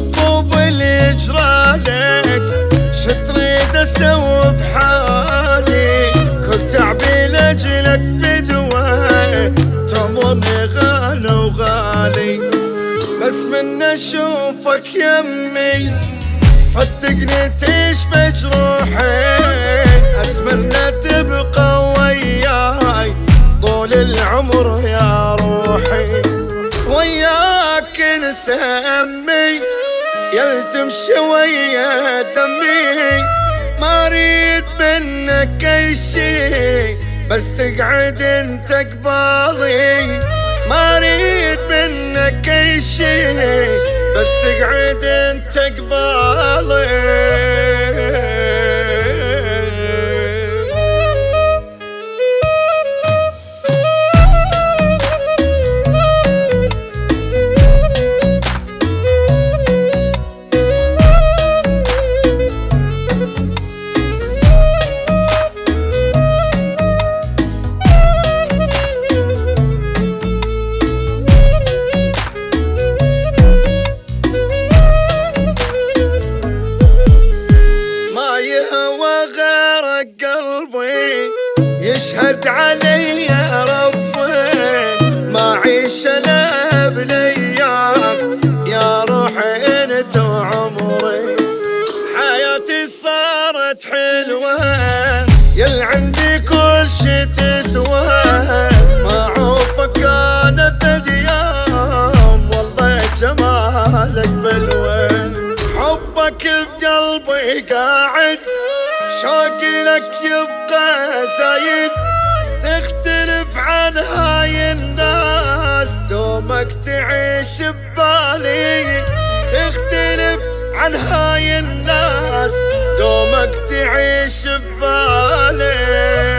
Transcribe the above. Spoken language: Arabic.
الطوب اللي يجرالك شتريد اسوي بحالي كنت اعبي لاجلك فدوة تمرني غالي وغالي بس من اشوفك يمي صدقني تشفى جروحي اتمنى تبقى وياي طول العمر يا روحي وياك نسمي يلتمشي ويا دمي ما اريد منك اي شي بس تقعد انت قبالي ما اريد منك اي شي بس تقعد انت قبالي قلبي يشهد علي يا ربي ما عيش انا بلياك يا روحي انت وعمري حياتي صارت حلوة يل عندي كل شي تسوى معروفك انا فد يوم والله جمالك بلوى حبك بقلبي قاعد شوقي لك يبقى زايد تختلف عن هاي الناس دومك تعيش ببالي تختلف عن هاي الناس دومك تعيش ببالي